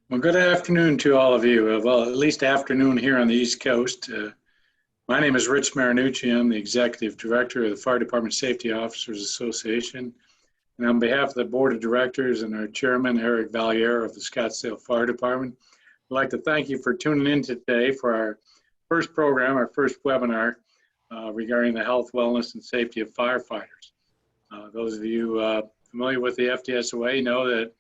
Well, good afternoon to all of you. Well, at least afternoon here on the East Coast. My name is Rich Marinucci. I'm the Executive Director of the Fire Department Safety Officers Association. And on behalf of the Board of Directors and our Chairman, Eric Valier of the Scottsdale Fire Department, I'd like to thank you for tuning in today for our first program, our first webinar regarding the health, wellness, and safety of firefighters. Those of you familiar with the FDSOA know that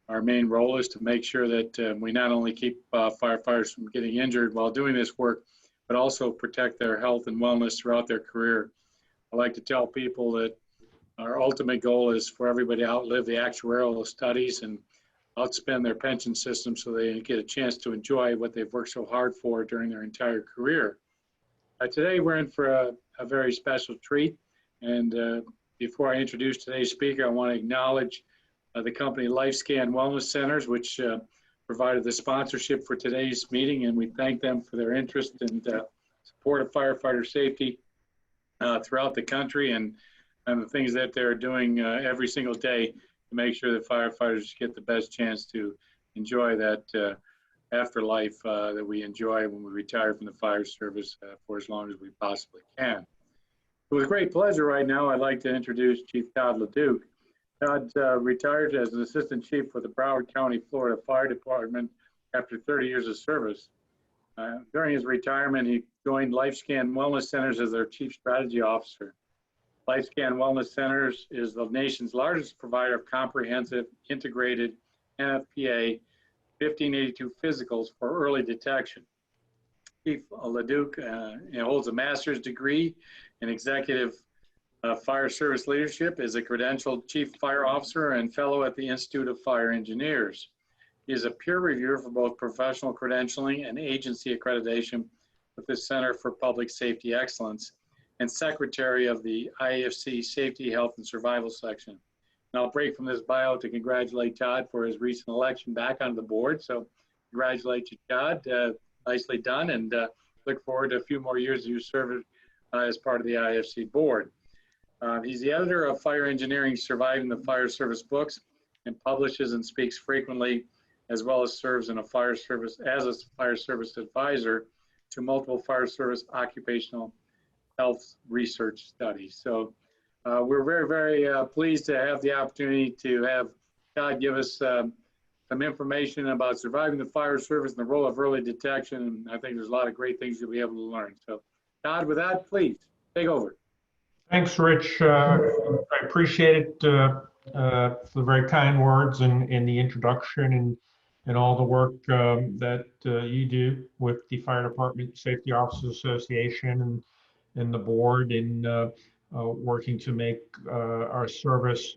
our main role is to make sure that we not only keep firefighters from getting injured while doing this work, but also protect their health and wellness throughout their career. I like to tell people that our ultimate goal is for everybody to outlive the actuarial studies and outspend their pension system so they get a chance to enjoy what they've worked so hard for during their entire career. Today we're in for a very special treat, and before I introduce today's speaker, I want to acknowledge the company LifeScan Wellness Centers, which provided the sponsorship for today's meeting, and we thank them for their interest and support of firefighter safety throughout the country and the things that they're doing every single day to make sure that firefighters get the best chance to enjoy that afterlife that we enjoy when we retire from the fire service for as long as we possibly can. With great pleasure right now, I'd like to introduce Chief Todd LeDuc. Todd retired as an assistant chief for the Broward County, Florida Fire Department after 30 years of service. During his retirement, he joined LifeScan Wellness Centers as their chief strategy officer. LifeScan Wellness Centers is the nation's largest provider of comprehensive, integrated NFPA 1582 physicals for early detection. Chief LeDuc holds a master's degree in executive Fire Service Leadership, is a credentialed Chief Fire Officer and Fellow at the Institute of Fire Engineers. He is a peer reviewer for both professional credentialing and agency accreditation with the Center for Public Safety Excellence and Secretary of the IAFC Safety, Health, and Survival section. And I'll break from this bio to congratulate Todd for his recent election back onto the board. So congratulate you, Todd. Nicely done, and look forward to a few more years of your service as part of the IAFC board. He's the editor of Fire Engineering Surviving the Fire Service books and publishes and speaks frequently, as well as serves in a fire service as a fire service advisor to multiple fire service occupational health research studies. So we're very, very pleased to have the opportunity to have Todd give us some information about surviving the fire service and the role of early detection. And I think there's a lot of great things you'll be able to learn. So Todd, with that, please take over. Thanks, Rich. I appreciate it for the very kind words and the introduction and all the work that you do with the Fire Department Safety Officers Association and the board in working to make our service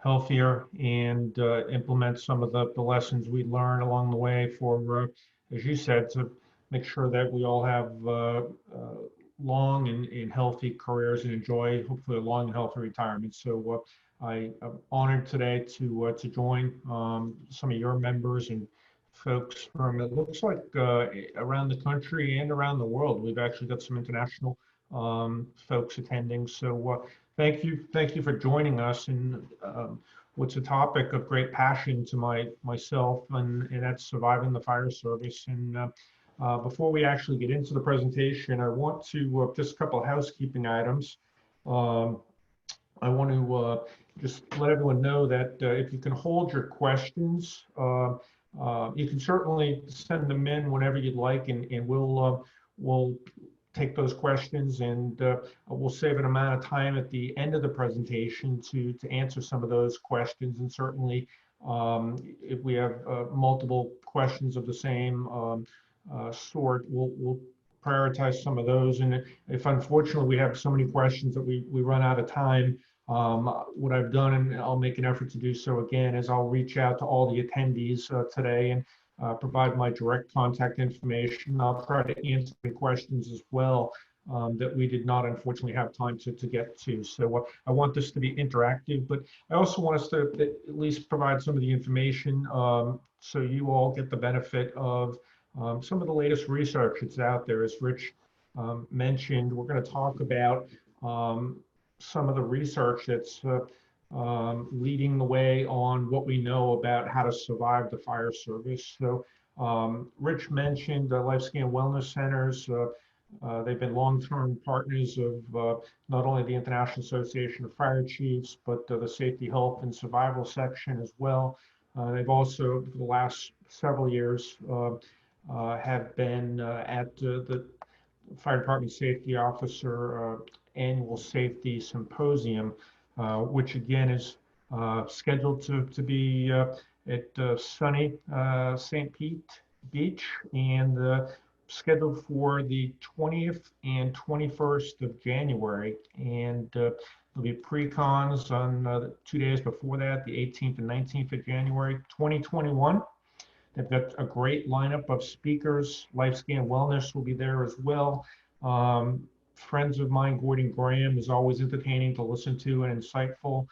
healthier and implement some of the lessons we learn along the way for, as you said, to make sure that we all have long and healthy careers and enjoy hopefully a long and healthy retirement. So I'm honored today to join some of your members and folks from, it looks like around the country and around the world. We've actually got some international folks attending. So thank you for joining us. And what's a topic of great passion to myself, and that's surviving the fire service. And before we actually get into the presentation, I want to, just a couple of housekeeping items. I want to just let everyone know that if you can hold your questions, you can certainly send them in whenever you'd like, and we'll take those questions, and we'll save an amount of time at the end of the presentation to answer some of those questions. And certainly, if we have multiple questions of the same sort, we'll prioritize some of those. And if unfortunately we have so many questions that we run out of time, what I've done, and I'll make an effort to do so again, is I'll reach out to all the attendees today and provide my direct contact information. I'll try to answer the questions as well that we did not unfortunately have time to get to. So I want this to be interactive, but I also want us to at least provide some of the information so you all get the benefit of some of the latest research that's out there. As Rich mentioned, we're going to talk about some of the research that's leading the way on what we know about how to survive the fire service. So Rich mentioned LifeScan Wellness Centers. They've been long-term partners of not only the International Association of Fire Chiefs, but the Safety, Health, and Survival section as well. They've also, for the last several years, have been at the Fire Department Safety Officer Annual Safety Symposium, which again is scheduled to be at sunny St. Pete Beach, and scheduled for the 20th and 21st of January. And there'll be pre-cons on the 2 days before that, the 18th and 19th of January 2021. They've got a great lineup of speakers. LifeScan Wellness will be there as well. Friends of mine, Gordon Graham, is always entertaining to listen to and insightful.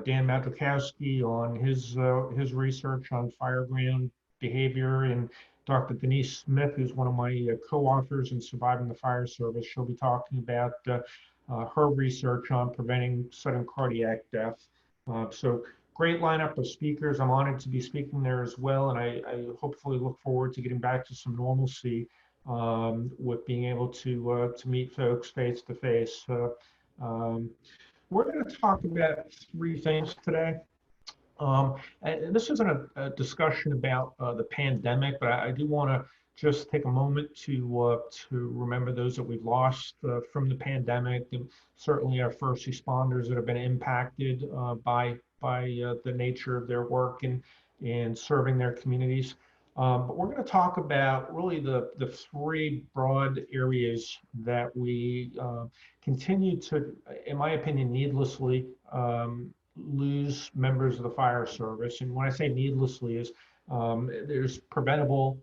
Dan Matukowski on his research on fireground behavior, and Dr. Denise Smith, who's one of my co-authors in Surviving the Fire Service. She'll be talking about her research on preventing sudden cardiac death. So great lineup of speakers. I'm honored to be speaking there as well, and I hopefully look forward to getting back to some normalcy with being able to meet folks face to face. We're going to talk about three things today. And this isn't a discussion about the pandemic, but I do want to just take a moment to remember those that we've lost from the pandemic, and certainly our first responders that have been impacted by the nature of their work and serving their communities. But we're going to talk about really the three broad areas that we continue to, in my opinion, needlessly lose members of the fire service. And when I say needlessly is there's preventable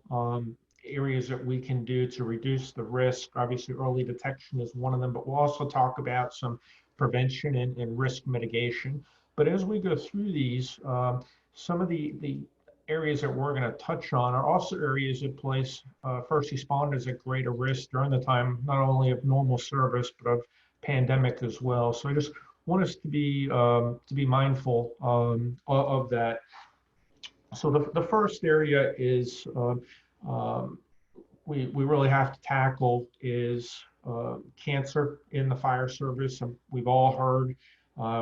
areas that we can do to reduce the risk. Obviously, early detection is one of them, but we'll also talk about some prevention and risk mitigation. But as we go through these, some of the areas that we're going to touch on are also areas that place first responders at greater risk during the time, not only of normal service, but of pandemic as well. So I just want us to be mindful of that. So the first area is we really have to tackle is cancer in the fire service. And we've all heard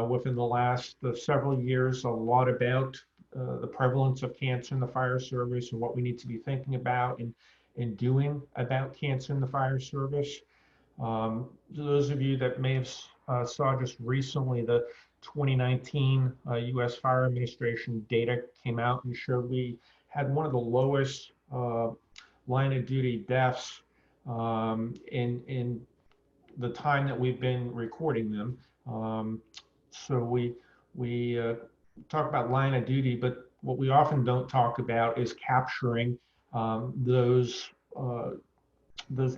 within the last several years a lot about the prevalence of cancer in the fire service and what we need to be thinking about and doing about cancer in the fire service. Those of you that may have saw just recently the 2019 U.S. Fire Administration data came out and showed we had one of the lowest line of duty deaths in the time that we've been recording them. So we talk about line of duty, but what we often don't talk about is capturing those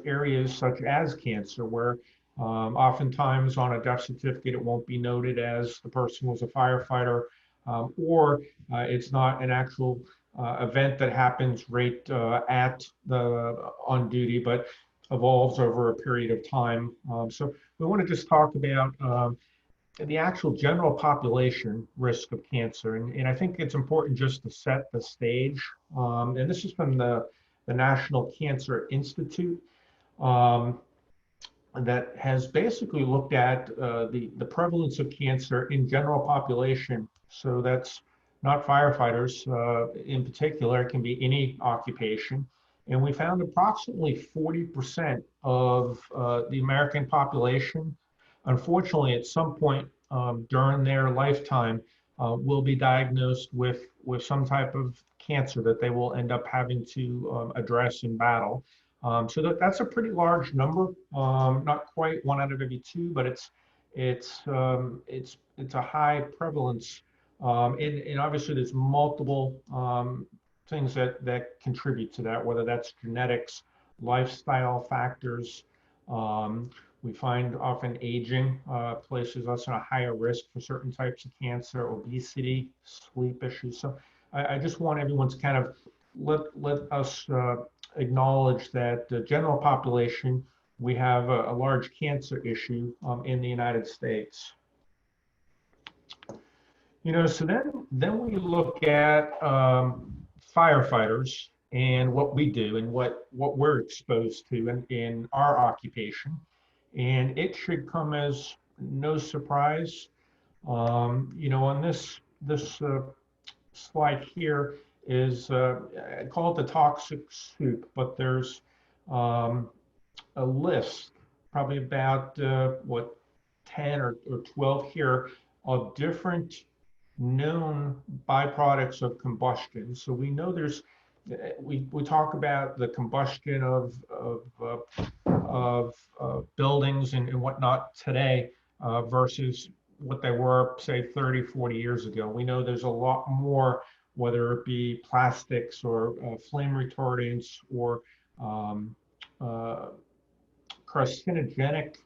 areas such as cancer, where oftentimes on a death certificate it won't be noted as the person was a firefighter, or it's not an actual event that happens right at the on duty, but evolves over a period of time. So we want to just talk about the actual general population risk of cancer. And I think it's important just to set the stage. And this is from the National Cancer Institute that has basically looked at the prevalence of cancer in general population. So that's not firefighters in particular, it can be any occupation. And we found approximately 40% of the American population, unfortunately, at some point during their lifetime, will be diagnosed with some type of cancer that they will end up having to address and battle. So that's a pretty large number, not quite 1 out of every 2, but it's a high prevalence. And obviously there's multiple things that contribute to that, whether that's genetics, lifestyle factors. We find often aging places us in a higher risk for certain types of cancer, obesity, sleep issues. So I just want everyone to kind of let us acknowledge that the general population, we have a large cancer issue in the United States. So then we look at firefighters and what we do and what we're exposed to in our occupation. And it should come as no surprise. On this slide here is I call it the toxic soup, but there's um, a list, probably about 10 or 12 here of different known byproducts of combustion. So we know we talk about the combustion of buildings and whatnot today versus what they were, say, 30, 40 years ago. We know there's a lot more, whether it be plastics or flame retardants or um, uh, carcinogenic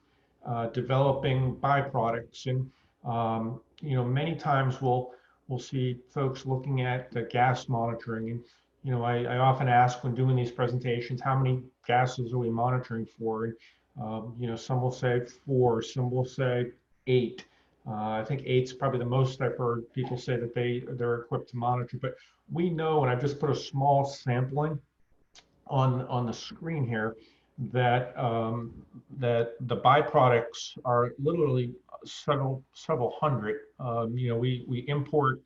developing byproducts. And many times we'll see folks looking at the gas monitoring. And I often ask when doing these presentations, how many gases are we monitoring for? And some will say 4, some will say 8. I think 8's probably the most I've heard people say that they're equipped to monitor. But we know, and I've just put a small sampling on the screen here, that the byproducts are literally several hundred. We import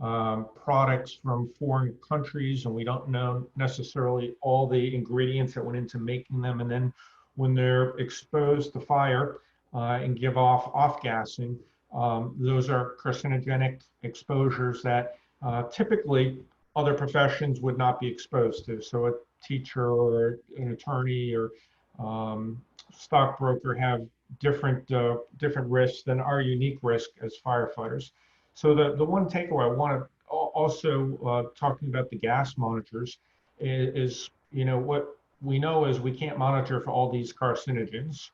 products from foreign countries, and we don't know necessarily all the ingredients that went into making them. And then when they're exposed to fire and give off gassing, those are carcinogenic exposures that typically other professions would not be exposed to. So a teacher or an attorney or stockbroker have different risks than our unique risk as firefighters. So the one takeaway I want to also talking about the gas monitors is what we know is we can't monitor for all these carcinogens.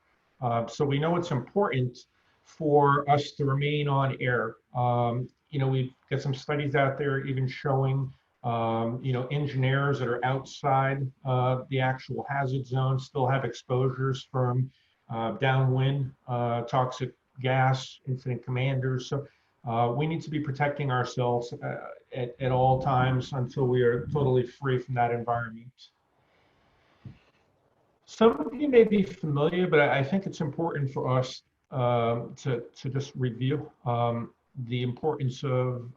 So we know it's important for us to remain on air. We've got some studies out there even showing engineers that are outside the actual hazard zone still have exposures from downwind toxic gas, incident commanders. So we need to be protecting ourselves at all times until we are totally free from that environment. Some of you may be familiar, but I think it's important for us to just review the importance of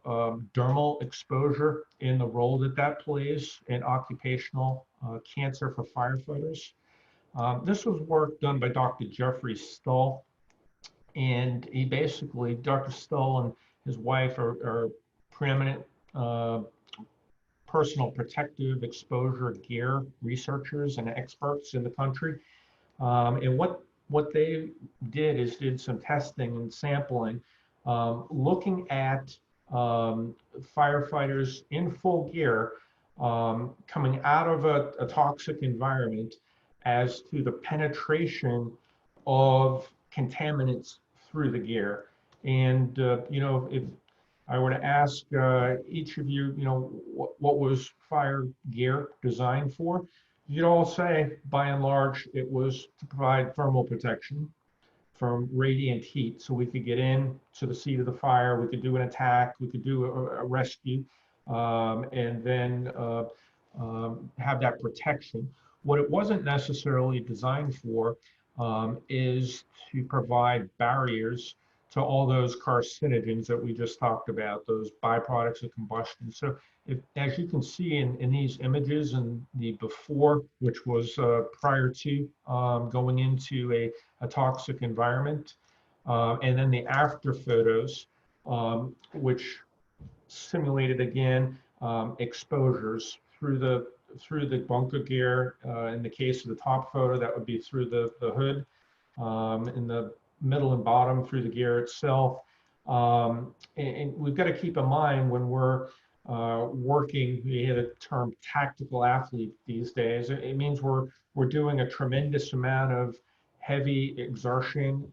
dermal exposure in the role that plays in occupational cancer for firefighters. This was work done by Dr. Jeffrey Stull, and Dr. Stull and his wife are preeminent personal protective exposure gear researchers and experts in the country. And what they did some testing and sampling, looking at firefighters in full gear coming out of a toxic environment as to the penetration of contaminants through the gear. And if I were to ask each of you, what was fire gear designed for? You'd all say, by and large, it was to provide thermal protection from radiant heat, so we could get in to the seat of the fire, we could do an attack, we could do a rescue, and then have that protection. What it wasn't necessarily designed for is to provide barriers to all those carcinogens that we just talked about, those byproducts of combustion. So as you can see in these images, and the before, which was prior to going into a toxic environment, and then the after photos, which simulated again exposures through the bunker gear. In the case of the top photo, that would be through the hood. In the middle and bottom, through the gear itself. And we've got to keep in mind when we're working, we hear the term tactical athlete these days. It means we're doing a tremendous amount of heavy exertion,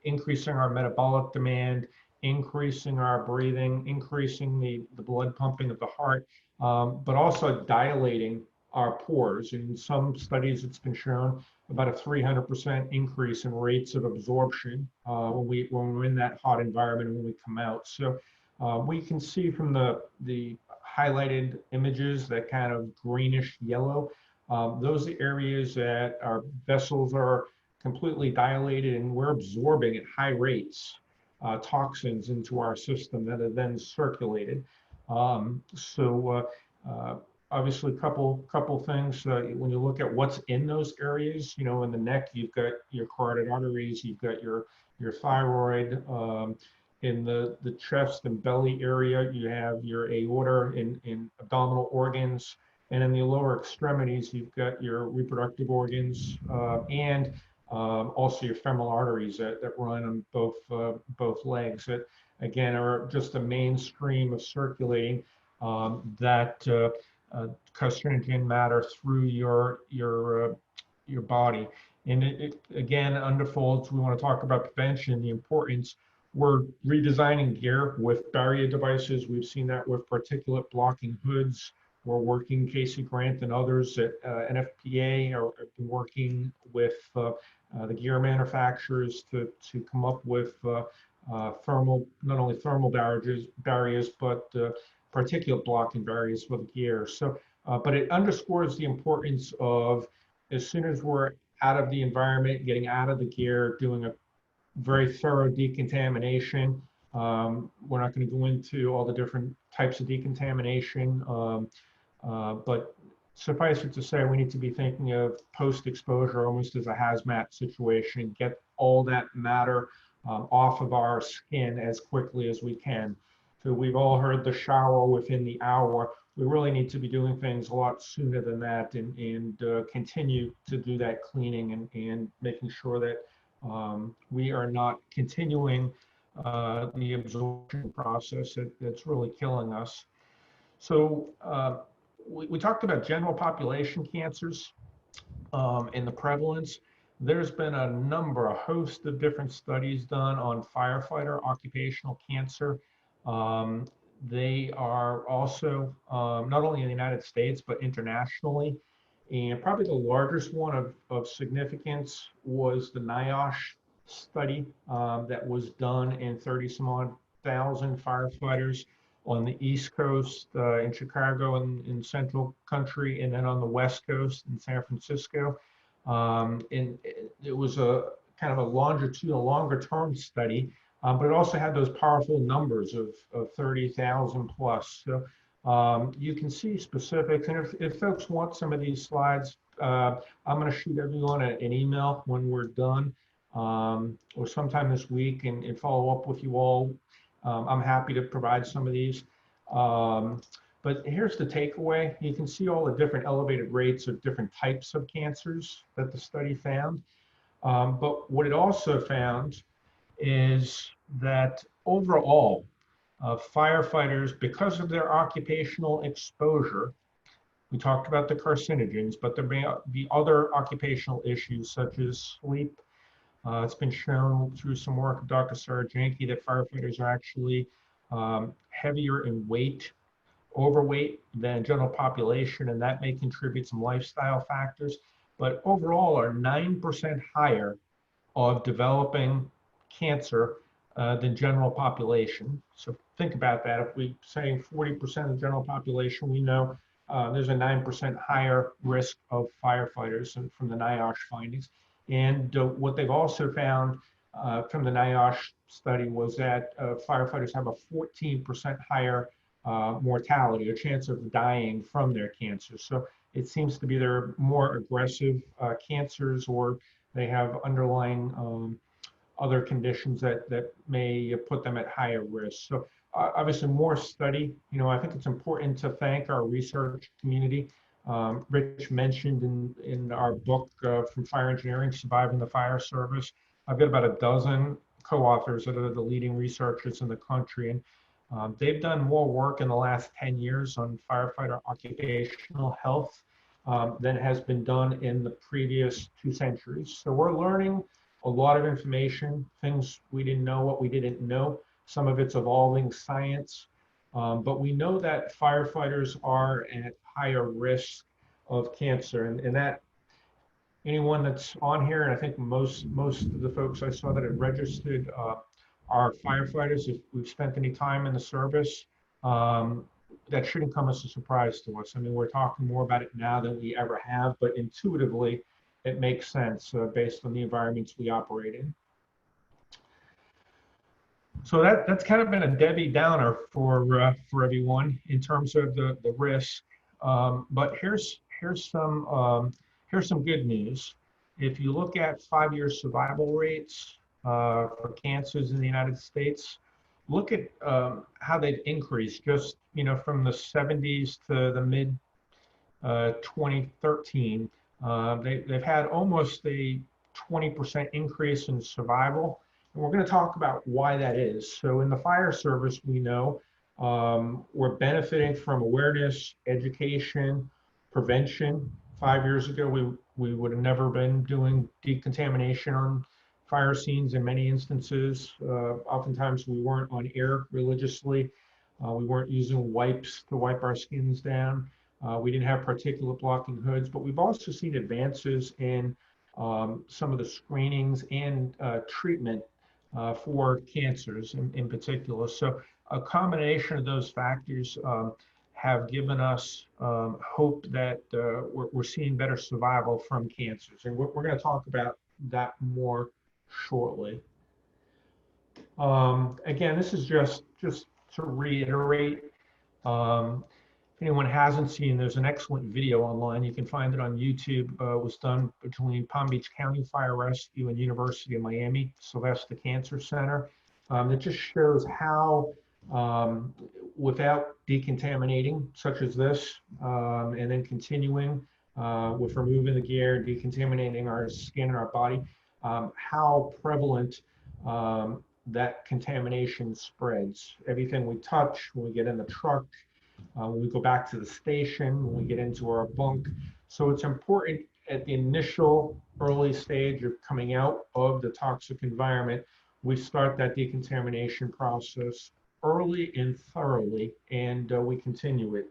increasing our metabolic demand, increasing our breathing, increasing the blood pumping of the heart, but also dilating our pores. In some studies, it's been shown about a 300% increase in rates of absorption when we're in that hot environment and when we come out. So We can see from the highlighted images, that kind of greenish yellow, those are areas that our vessels are completely dilated, and we're absorbing at high rates toxins into our system that are then circulated. Obviously, couple things. When you look at what's in those areas, in the neck, you've got your carotid arteries, you've got your thyroid. In the chest and belly area, you have your aorta in abdominal organs. And in the lower extremities, you've got your reproductive organs and also your femoral arteries that run on both legs. That, again, are just a mainstream of circulating that carcinogen matter through your body. And it again unfolds. We want to talk about prevention, the importance. We're redesigning gear with barrier devices. We've seen that with particulate blocking hoods. We're working, Casey Grant and others at NFPA are working with the gear manufacturers to come up with thermal, not only thermal barriers, but particulate blocking barriers for the gear. So, but it underscores the importance of, as soon as we're out of the environment, getting out of the gear, doing a very thorough decontamination. We're not going to go into all the different types of decontamination, but suffice it to say, we need to be thinking of post-exposure almost as a hazmat situation, get all that matter off of our skin as quickly as we can. So we've all heard the shower within the hour. We really need to be doing things a lot sooner than that, and continue to do that cleaning and making sure that we are not continuing the absorption process that's really killing us. So we talked about general population cancers and the prevalence. There's been a host of different studies done on firefighter occupational cancer. They are also not only in the United States, but internationally. And probably the largest one of significance was the NIOSH study that was done in 30-some odd thousand firefighters on the East Coast in Chicago and in central country, and then on the West Coast in San Francisco. And it was a kind of a longitudinal, longer-term study, but it also had those powerful numbers of 30,000 plus. So you can see specifics, and if folks want some of these slides, I'm going to shoot everyone an email when we're done, or sometime this week, and follow up with you all. I'm happy to provide some of these. But here's the takeaway. You can see all the different elevated rates of different types of cancers that the study found. But what it also found is that overall, firefighters, because of their occupational exposure, we talked about the carcinogens, but there may be other occupational issues such as sleep. It's been shown through some work of Dr. Sarah Janke that firefighters are actually heavier in weight, overweight than general population, and that may contribute some lifestyle factors, but overall are 9% higher of developing cancer than general population. So think about that. If we say 40% of the general population, we know there's a 9% higher risk of firefighters from the NIOSH findings. And what they've also found from the NIOSH study was that firefighters have a 14% higher mortality, a chance of dying from their cancer. So it seems to be they're more aggressive cancers, or they have underlying other conditions that may put them at higher risk. So obviously more study. I think it's important to thank our research community. Rich mentioned in our book from Fire Engineering, Surviving the Fire Service, I've got about a dozen co-authors that are the leading researchers in the country. And they've done more work in the last 10 years on firefighter occupational health than has been done in the previous 2 centuries. So we're learning a lot of information, things we didn't know, what we didn't know. Some of it's evolving science, but we know that firefighters are at higher risk of cancer, and that anyone that's on here, and I think most of the folks I saw that had registered our firefighters, if we've spent any time in the service, that shouldn't come as a surprise to us. I mean, we're talking more about it now than we ever have, but intuitively, it makes sense based on the environments we operate in. So that's kind of been a Debbie Downer for everyone in terms of the risk. But here's some good news. If you look at 5-year survival rates for cancers in the United States, look at how they've increased just from the 70s to the mid 2013. They've had almost a 20% increase in survival. And we're going to talk about why that is. So in the fire service, we know we're benefiting from awareness, education, prevention. 5 years ago, we would have never been doing decontamination on fire scenes in many instances. Oftentimes we weren't on air religiously. We weren't using wipes to wipe our skins down. We didn't have particulate blocking hoods, but we've also seen advances in some of the screenings and treatment for cancers in particular. So a combination of those factors have given us hope that we're seeing better survival from cancers. And we're going to talk about that more shortly. Again, this is just to reiterate, if anyone hasn't seen, there's an excellent video online. You can find it on YouTube. It was done between Palm Beach County Fire Rescue and University of Miami, Sylvester Cancer Center. That just shows how, without decontaminating, such as this, and then continuing with removing the gear, decontaminating our skin and our body, how prevalent that contamination spreads. Everything we touch, when we get in the truck, when we go back to the station, when we get into our bunk. So it's important at the initial early stage of coming out of the toxic environment, we start that decontamination process early and thoroughly, and we continue it.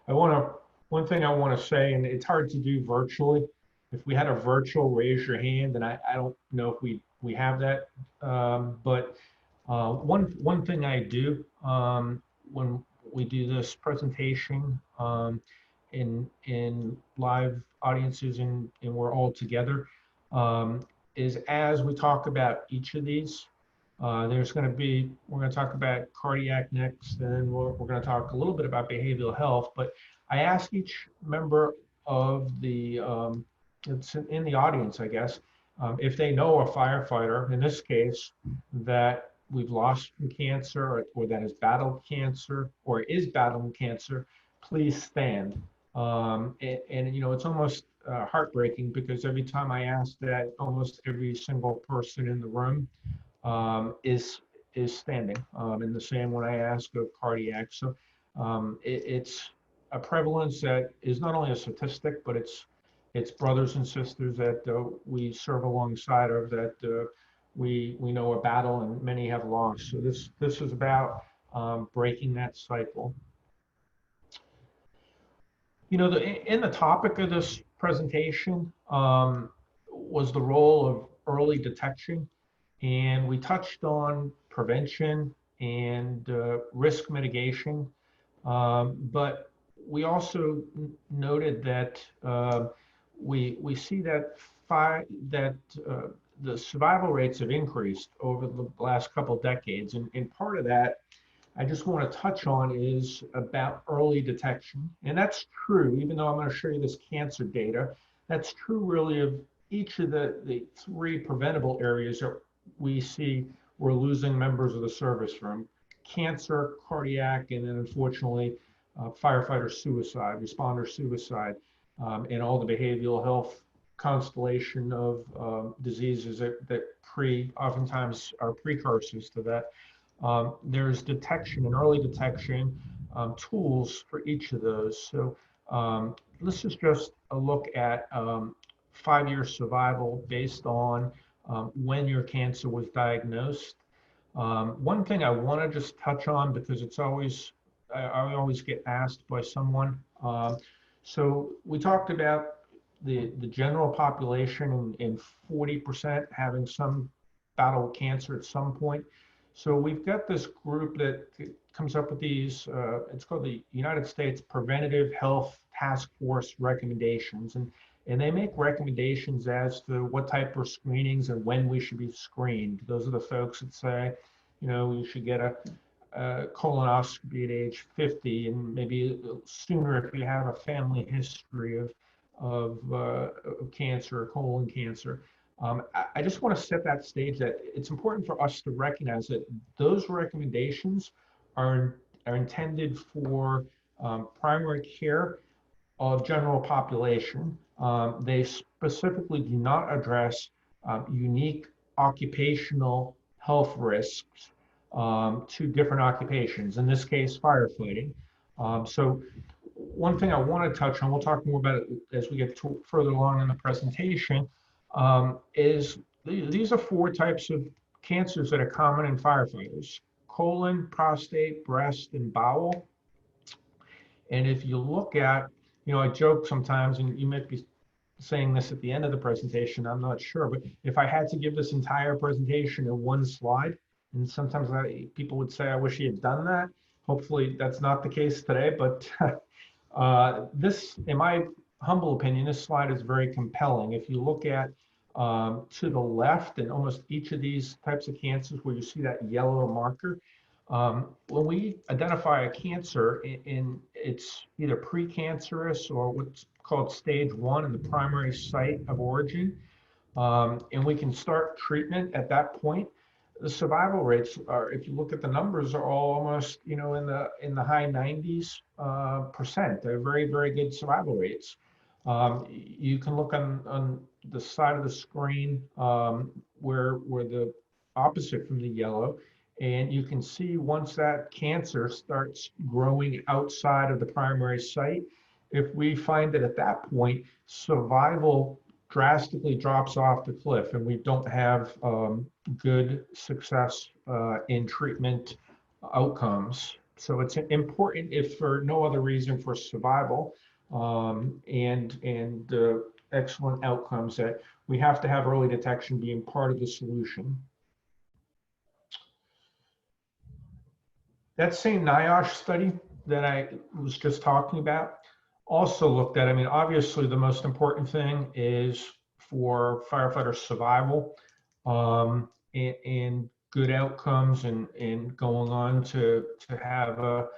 One thing I want to say, and it's hard to do virtually. If we had a virtual raise your hand, and I don't know if we have that, but one thing I do when we do this presentation in live audiences and we're all together, is as we talk about each of these, we're going to talk about cardiac next, and then we're going to talk a little bit about behavioral health. But I ask each member of it's in the audience, I guess, if they know a firefighter, in this case, that we've lost from cancer or that has battled cancer or is battling cancer, please stand. And it's almost heartbreaking because every time I ask that, almost every single person in the room is standing. And the same when I ask of cardiac. So it's a prevalence that is not only a statistic, but it's brothers and sisters that we serve alongside of, that we know a battle and many have lost. So this is about breaking that cycle. In the topic of this presentation was the role of early detection, and we touched on prevention and risk mitigation, but we also noted that we see that the survival rates have increased over the last couple of decades, and part of that I just want to touch on is about early detection. And that's true, even though I'm going to show you this cancer data, that's true really of each of the 3 preventable areas that we see we're losing members of the service from: cancer, cardiac, and then unfortunately firefighter suicide, responder suicide, and all the behavioral health constellation of diseases that oftentimes are precursors to that. There's detection and early detection tools for each of those. So this is just a look at 5-year survival based on when your cancer was diagnosed. One thing I want to just touch on, because it's always, I always get asked by someone. So we talked about the general population and 40% having some battle with cancer at some point. So we've got this group that comes up with these, it's called the United States Preventative Health Task Force recommendations. And they make recommendations as to what type of screenings and when we should be screened. Those are the folks that say, you know, you should get a colonoscopy at age 50 and maybe sooner if you have a family history of cancer, colon cancer. I just want to set that stage that it's important for us to recognize that those recommendations are intended for primary care of general population. They specifically do not address unique occupational health risks to different occupations, in this case, firefighting. So one thing I want to touch on, we'll talk more about it as we get further along in the presentation, is these are 4 types of cancers that are common in firefighters: colon, prostate, breast, and bowel. And if you look at, you know, I joke sometimes, and you might be saying this at the end of the presentation, I'm not sure, but if I had to give this entire presentation in one slide, and sometimes people would say, I wish he had done that. Hopefully that's not the case today, but this, in my humble opinion, this slide is very compelling. If you look at to the left, and almost each of these types of cancers where you see that yellow marker, when we identify a cancer, it's either precancerous or what's called stage 1 in the primary site of origin, and we can start treatment at that point. The survival rates are, if you look at the numbers, are all almost, you know, in the high 90s percent. They're very, very good survival rates. You can look on the side of the screen where the opposite from the yellow, and you can see once that cancer starts growing outside of the primary site, if we find that at that point, survival drastically drops off the cliff and we don't have good success in treatment outcomes. So it's important, if for no other reason, for survival and excellent outcomes, that we have to have early detection being part of the solution. That same NIOSH study that I was just talking about also looked at, I mean, obviously the most important thing is for firefighter survival and good outcomes and going on to have a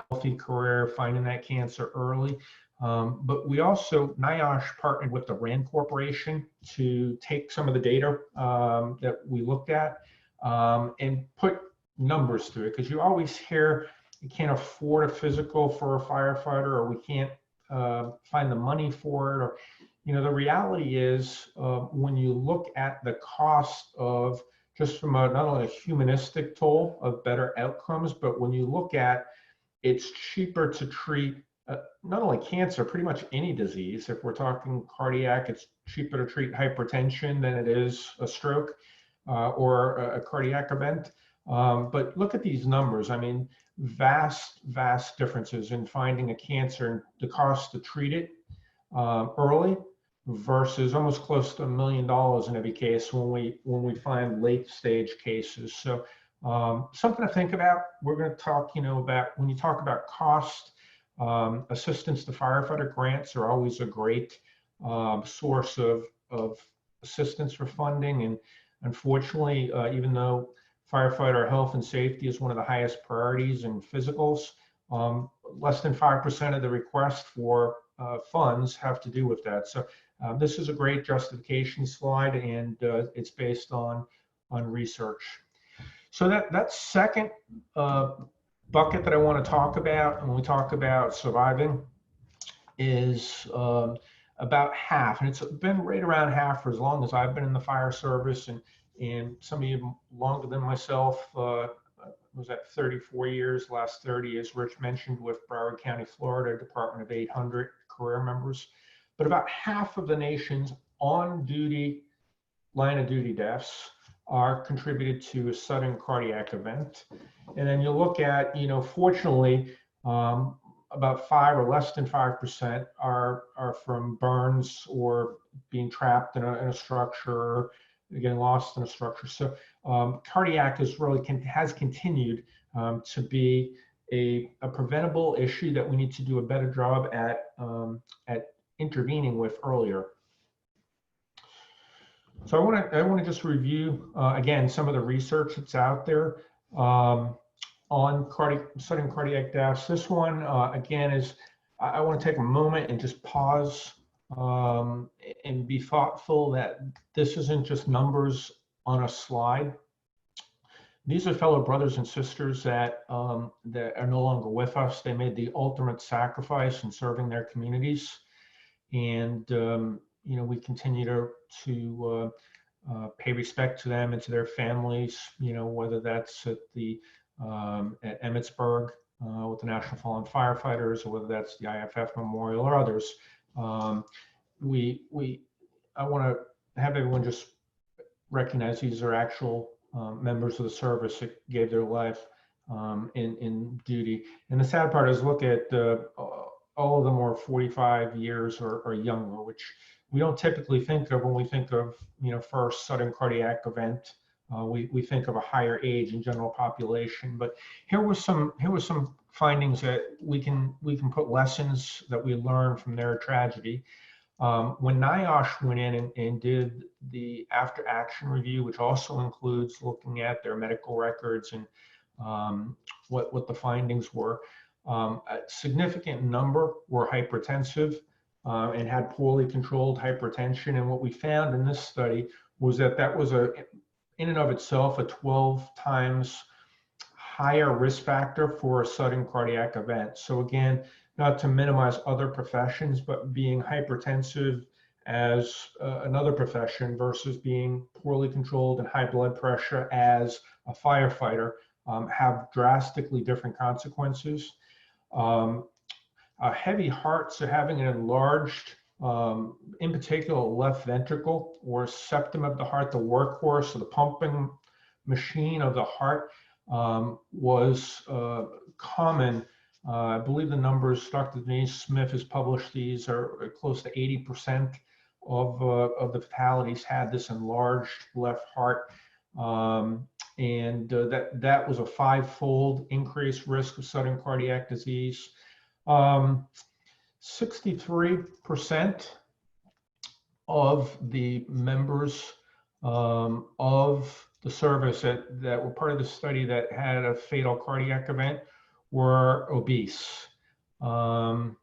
healthy career, finding that cancer early. But we also, NIOSH partnered with the RAND Corporation to take some of the data that we looked at and put numbers to it, because you always hear you can't afford a physical for a firefighter, or we can't find the money for it, or, you know, the reality is when you look at the cost of, just from a, not only a humanistic toll of better outcomes, but when you look at it's cheaper to treat not only cancer, pretty much any disease. If we're talking cardiac, it's cheaper to treat hypertension than it is a stroke or a cardiac event. But look at these numbers. I mean, vast differences in finding a cancer and the cost to treat it early versus almost close to $1 million in every case when we find late stage cases. So something to think about. We're going to talk, you know, about when you talk about cost, assistance to firefighter grants are always a great source of assistance for funding. And unfortunately, even though firefighter health and safety is one of the highest priorities in physicals, less than 5% of the requests for funds have to do with that. So this is a great justification slide, and it's based on research. So that second bucket that I want to talk about when we talk about surviving is about half, and it's been right around half for as long as I've been in the fire service, and some of you longer than myself. Was at 34 years, last 30, as Rich mentioned, with Broward County, Florida, Department of 800 career members. But about half of the nation's on-duty, line of duty deaths are contributed to a sudden cardiac event. And then you look at, you know, fortunately, about 5 or less than 5% are from burns or being trapped in a structure, or getting lost in a structure. So cardiac is really has continued to be a preventable issue that we need to do a better job at intervening with earlier. So I want to just review again some of the research that's out there on sudden cardiac deaths. This one again is I want to take a moment and just pause and be thoughtful that this isn't just numbers on a slide. These are fellow brothers and sisters that that are no longer with us. They made the ultimate sacrifice in serving their communities, and you know, we continue to pay respect to them and to their families. You know, whether that's at the at Emmitsburg with the National Fallen Firefighters, or whether that's the IFF Memorial or others. I want to have everyone just recognize these are actual members of the service that gave their life in duty. And the sad part is, look at all of them were 45 years or younger, which we don't typically think of when we think of, you know, first sudden cardiac event. We think of a higher age in general population, but here was some findings that we can put lessons that we learned from their tragedy. When NIOSH went in and did the after action review, which also includes looking at their medical records and what the findings were, a significant number were hypertensive and had poorly controlled hypertension. And what we found in this study was that was in and of itself a 12 times higher risk factor for a sudden cardiac event. So again, not to minimize other professions, but being hypertensive as another profession versus being poorly controlled and high blood pressure as a firefighter have drastically different consequences. A heavy heart, so having an enlarged, in particular, left ventricle or septum of the heart, the workhorse or the pumping machine of the heart, was common. I believe the numbers, Dr. Denise Smith has published these, are close to 80% of the fatalities had this enlarged left heart. And that was a 5-fold increased risk of sudden cardiac disease. 63% of the members of the service that were part of the study that had a fatal cardiac event were obese. So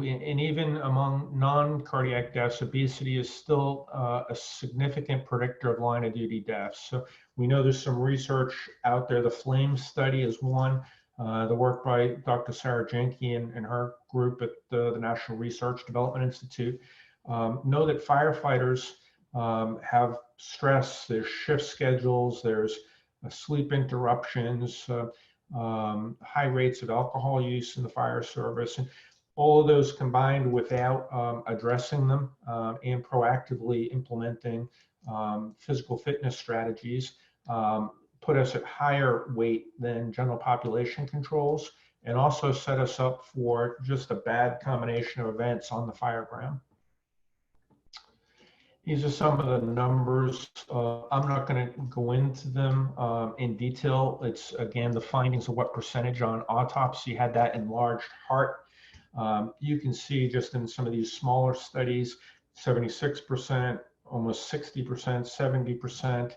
even among non-cardiac deaths, obesity is still a significant predictor of line of duty deaths. So we know there's some research out there. The FLAME study is one. The work by Dr. Sarah Jenke and her group at the National Research Development Institute know that firefighters have stress, there's shift schedules, there's sleep interruptions, high rates of alcohol use in the fire service, and all of those combined without addressing them and proactively implementing physical fitness strategies put us at higher weight than general population controls, and also set us up for just a bad combination of events on the fire ground. These are some of the numbers. I'm not going to go into them in detail. It's, again, the findings of what percentage on autopsy had that enlarged heart. You can see just in some of these smaller studies, 76%, almost 60%, 70%.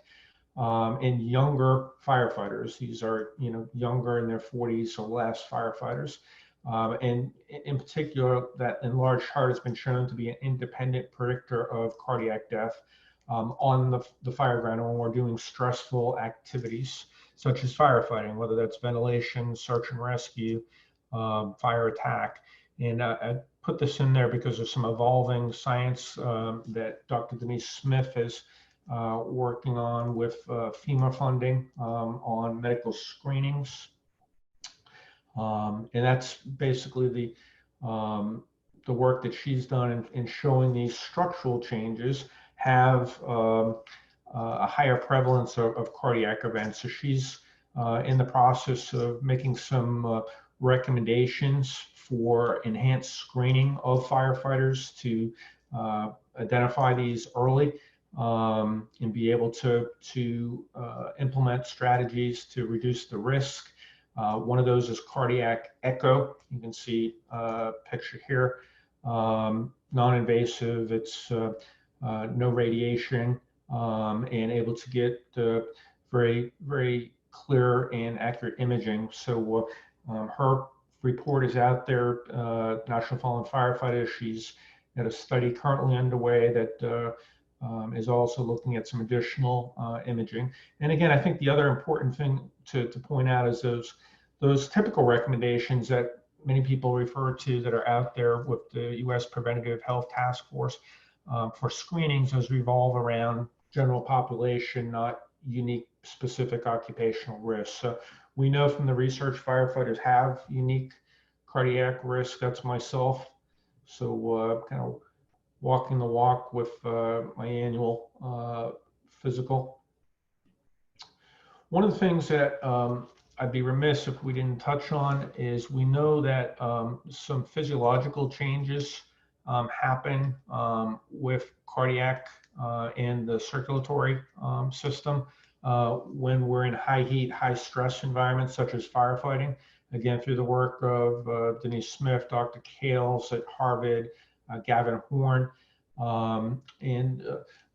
In younger firefighters, these are, you know, younger in their 40s or less firefighters. And in particular, that enlarged heart has been shown to be an independent predictor of cardiac death on the fire ground when we're doing stressful activities such as firefighting, whether that's ventilation, search and rescue, fire attack. And I put this in there because there's some evolving science that Dr. Denise Smith is working on with FEMA funding on medical screenings. And that's basically the work that she's done in showing these structural changes have a higher prevalence of cardiac events. So she's in the process of making some recommendations for enhanced screening of firefighters to identify these early and be able to implement strategies to reduce the risk. One of those is cardiac echo. You can see a picture here. Non-invasive, it's no radiation, and able to get very, very clear and accurate imaging. So her report is out there, National Fallen Firefighter. She's got a study currently underway that is also looking at some additional imaging. And again, I think the other important thing to point out is those typical recommendations that many people refer to that are out there with the U.S. Preventative Health Task Force for screenings. Those revolve around general population, not unique specific occupational risks. So we know from the research firefighters have unique cardiac risk. That's myself. So kind of walking the walk with my annual physical. One of the things that I'd be remiss if we didn't touch on is we know that some physiological changes happen with cardiac and the circulatory system when we're in high heat, high stress environments such as firefighting. Again, through the work of Denise Smith, Dr. Kales at Harvard, Gavin Horn, and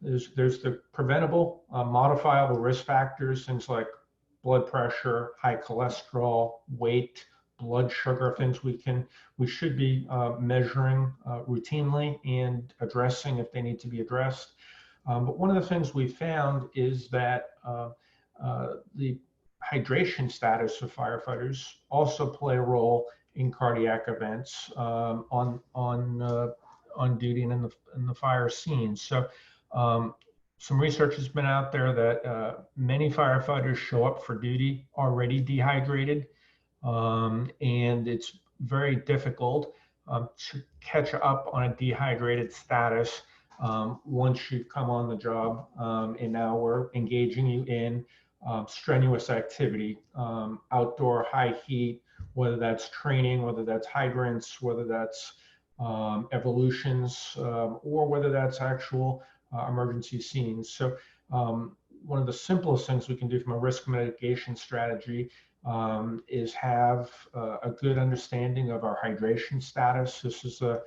there's the preventable, modifiable risk factors, things like blood pressure, high cholesterol, weight, blood sugar, things we should be measuring routinely and addressing if they need to be addressed. But one of the things we found is that the hydration status of firefighters also play a role in cardiac events on duty and in the fire scene. So some research has been out there that many firefighters show up for duty already dehydrated, and it's very difficult to catch up on a dehydrated status once you've come on the job, and now we're engaging you in strenuous activity, outdoor high heat, whether that's training, whether that's hydrants, whether that's evolutions, or whether that's actual emergency scenes. So one of the simplest things we can do from a risk mitigation strategy is have a good understanding of our hydration status. This is a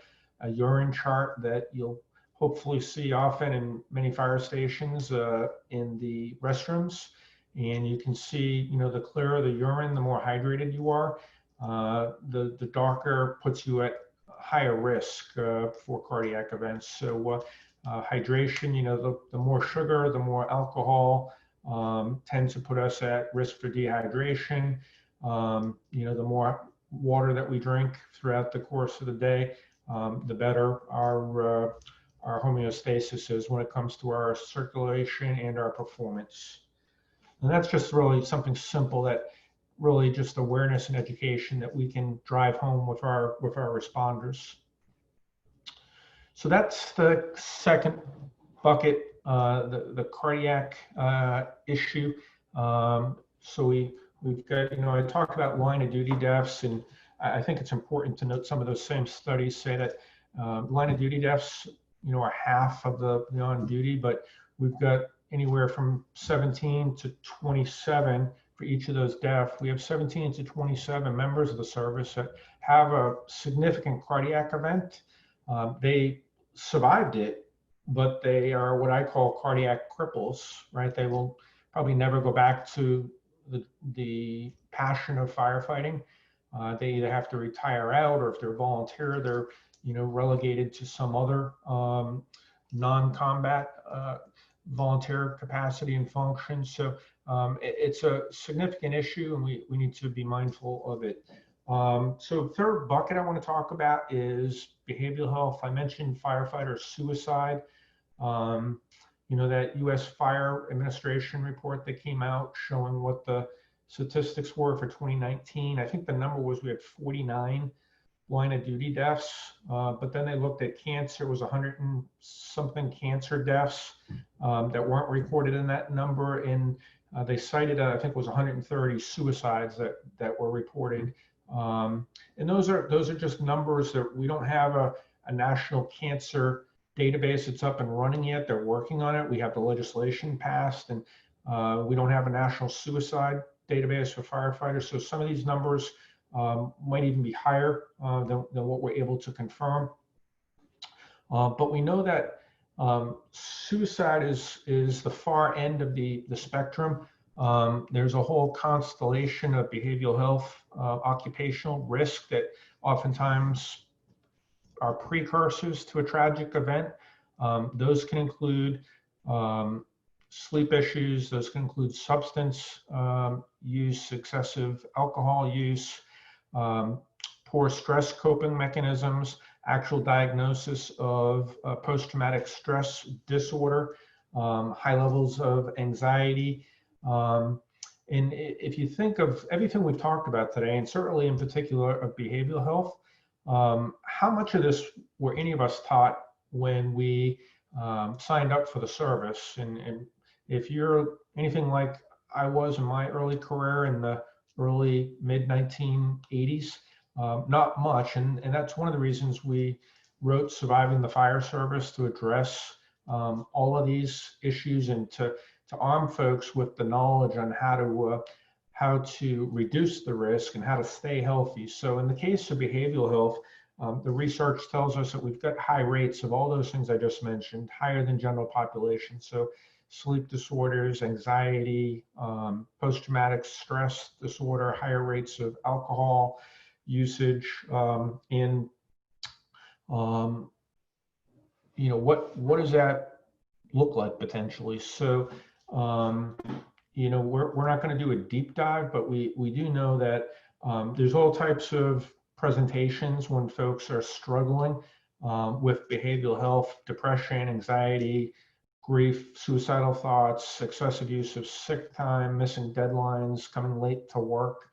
urine chart that you'll hopefully see often in many fire stations in the restrooms. And you can see, the clearer the urine, the more hydrated you are. The darker puts you at higher risk for cardiac events. So hydration, the more sugar, the more alcohol tends to put us at risk for dehydration. The more water that we drink throughout the course of the day, the better our homeostasis is when it comes to our circulation and our performance. And that's just really something simple that really just awareness and education that we can drive home with our responders. So that's the second bucket, the cardiac issue. So we've got, I talked about line of duty deaths, and I think it's important to note some of those same studies say that line of duty deaths, are half of the on duty, but we've got anywhere from 17 to 27 for each of those deaths. We have 17 to 27 members of the service that have a significant cardiac event. They survived it, but they are what I call cardiac cripples, right? They will probably never go back to the passion of firefighting. They either have to retire out, or if they're volunteer, they're relegated to some other non-combat volunteer capacity and function. So it's a significant issue, and we need to be mindful of it. So third bucket I want to talk about is behavioral health. I mentioned firefighter suicide. That U.S. Fire Administration report that came out showing what the statistics were for 2019. I think the number was we had 49 line of duty deaths, but then they looked at cancer. It was 100 and something cancer deaths that weren't recorded in that number, and they cited I think it was 130 suicides that were reported And those are just numbers that we don't have a national cancer database that's up and running yet. They're working on it. We have the legislation passed, and we don't have a national suicide database for firefighters. So some of these numbers might even be higher than what we're able to confirm. But we know that suicide is the far end of the spectrum. There's a whole constellation of behavioral health, occupational risk that oftentimes are precursors to a tragic event. Those can include sleep issues, those can include substance use, excessive alcohol use, poor stress coping mechanisms, actual diagnosis of post-traumatic stress disorder, high levels of anxiety. And if you think of everything we've talked about today, and certainly in particular of behavioral health, how much of this were any of us taught when we signed up for the service? And if you're anything like I was in my early career in the early mid-1980s, not much. And that's one of the reasons we wrote Surviving the Fire Service, to address all of these issues and to arm folks with the knowledge on how to reduce the risk and how to stay healthy. So in the case of behavioral health, the research tells us that we've got high rates of all those things I just mentioned, higher than general population. So sleep disorders, anxiety, post-traumatic stress disorder, higher rates of alcohol usage, what does that look like potentially? So we're not going to do a deep dive, but we do know that there's all types of presentations when folks are struggling with behavioral health, depression, anxiety, grief, suicidal thoughts, excessive use of sick time, missing deadlines, coming late to work.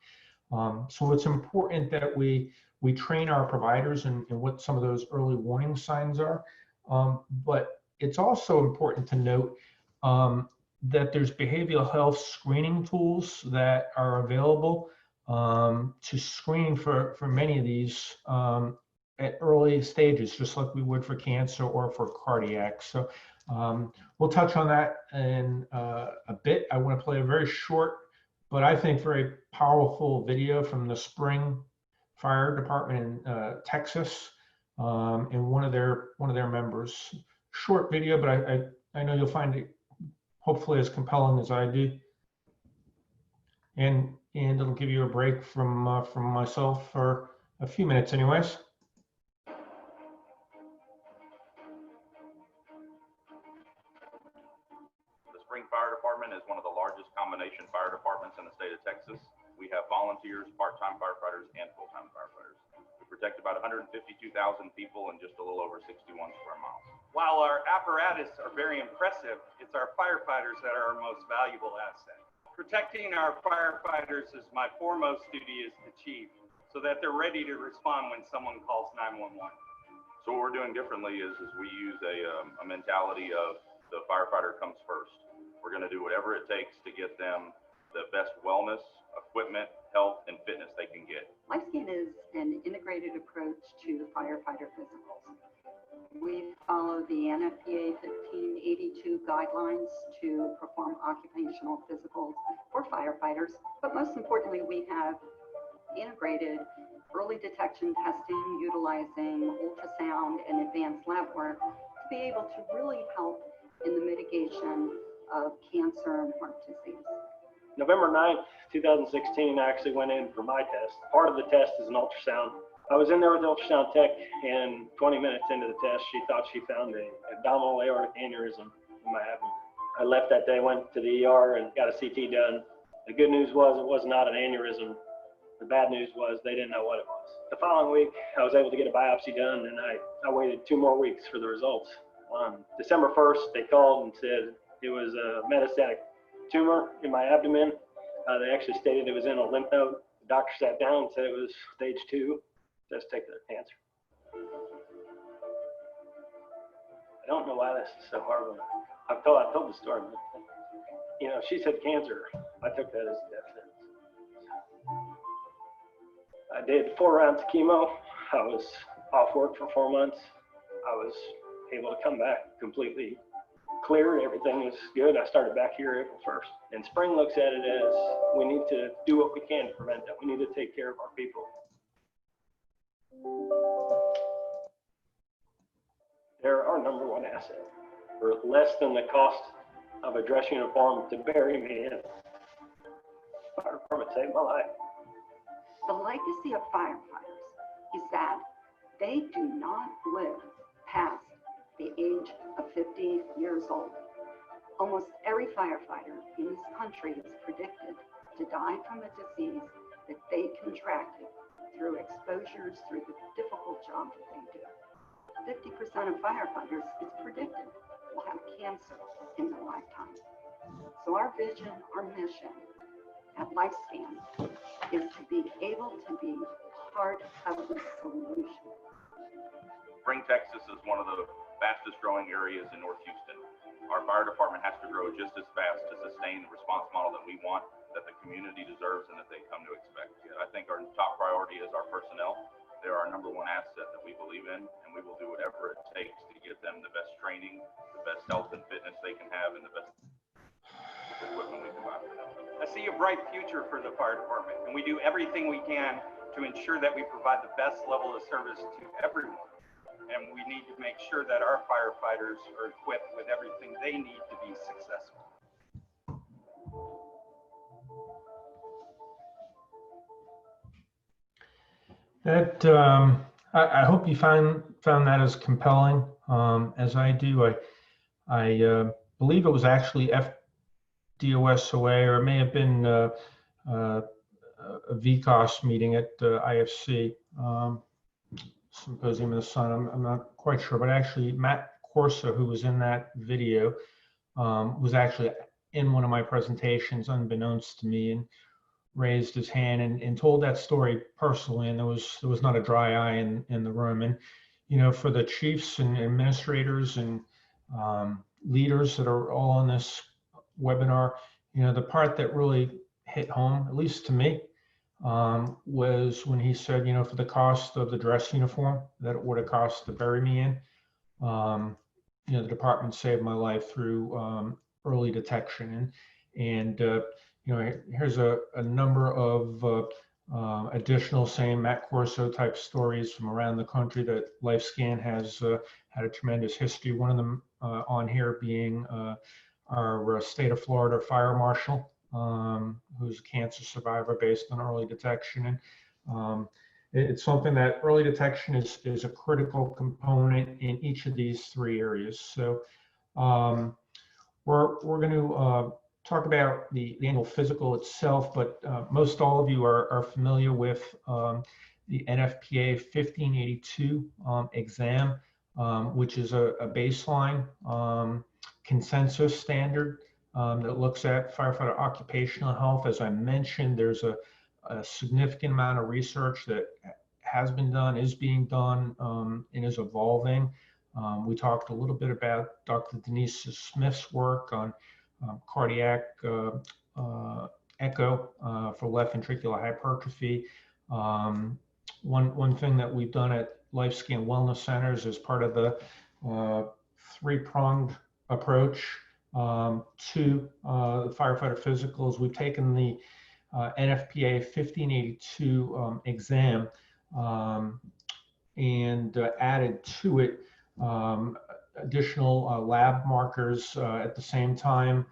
So it's important that we train our providers in what some of those early warning signs are. But it's also important to note that there's behavioral health screening tools that are available to screen for many of these at early stages, just like we would for cancer or for cardiac. So we'll touch on that in a bit. I want to play a very short, but I think very powerful video from the Spring Fire Department in Texas, and one of their members. Short video, but I know you'll find it hopefully as compelling as I do, and it'll give you a break from myself for a few minutes, anyways. The Spring Fire Department is one of the largest combination fire departments in the state of Texas. We have volunteers, part-time firefighters, and full-time firefighters. We protect about 152,000 people in just a little over 61 square miles. While our apparatus are very impressive, it's our firefighters that are our most valuable asset. Protecting our firefighters is my foremost duty as the chief, so that they're ready to respond when someone calls 911. So what we're doing differently is we use a mentality of the firefighter comes first. We're going to do whatever it takes to get them the best wellness, equipment, health, and fitness they can get. LifeScan is an integrated approach to firefighter physicals. We follow the NFPA 1582 guidelines to perform occupational physicals for firefighters, but most importantly, we have integrated early detection testing utilizing ultrasound and advanced lab work to be able to really help in the mitigation of cancer and heart disease. November 9th, 2016, I actually went in for my test. Part of the test is an ultrasound. I was in there with the ultrasound tech, and 20 minutes into the test, she thought she found an abdominal aortic aneurysm in my abdomen. I left that day, went to the ER, and got a CT done. The good news was it was not an aneurysm. The bad news was they didn't know what it was. The following week, I was able to get a biopsy done, and I waited 2 more weeks for the results. On December 1st, they called and said it was a metastatic tumor in my abdomen. They actually stated it was in a lymph node. The doctor sat down and said it was stage 2 testicular cancer. I don't know why this is so hard. I told the story, but, she said cancer. I took that as a death sentence. I I did 4 rounds of chemo. I was off work for 4 months. I was able to come back completely clear. Everything was good. I started back here April 1st. And Spring looks at it as we need to do what we can to prevent that. We need to take care of our people. They're our #1 asset. For less than the cost of a dress uniform to bury me in, fire department saved my life. The legacy of firefighters is that they do not live past the age of 50 years old. Almost every firefighter in this country is predicted to die from a disease that they contracted through exposures through the difficult job that they do. 50% of firefighters, it's predicted, will have cancer in their lifetime. So our vision, our mission at LifeScan is to be able to be part of the solution. Spring, Texas is one of the fastest growing areas in North Houston. Our fire department has to grow just as fast to sustain the response model that we want, that the community deserves, and that they come to expect. I think our top priority is our personnel. They're our #1 asset that we believe in, and we will do whatever it takes to get them the best training, the best health and fitness they can have, and the best equipment we can buy for them. I see a bright future for the fire department, and we do everything we can to ensure that we provide the best level of service to everyone. And we need to make sure that our firefighters are equipped with everything they need to be successful. That I hope you found that as compelling as I do. I believe it was actually FDSOA, or it may have been a VCOS meeting at IFC. Symposium of the Sun. I'm not quite sure, but actually Matt Corsa, who was in that video, was actually in one of my presentations unbeknownst to me, and raised his hand and told that story personally, and there was not a dry eye in the room. And you know, for the chiefs and administrators and leaders that are all on this webinar, you know, the part that really hit home, at least to me, was when he said, you know, for the cost of the dress uniform that it would have cost to bury me in, you know, the department saved my life through early detection. And you know, here's a number of additional same Matt Corso type stories from around the country that LifeScan has had a tremendous history. One of them on here being our state of Florida fire marshal, who's a cancer survivor based on early detection. And it's something that early detection is a critical component in each of these 3 areas. So we're going to talk about the annual physical itself, but most all of you are familiar with the NFPA 1582 exam, which is a baseline consensus standard that looks at firefighter occupational health. As I mentioned, there's a significant amount of research that has been done, is being done, and is evolving. We talked a little bit about Dr. Denise Smith's work on cardiac echo for left ventricular hypertrophy. One thing that we've done at LifeScan Wellness Centers as part of the 3-pronged approach to the firefighter physicals, we've taken the NFPA 1582 exam and added to it additional lab markers. At the same time,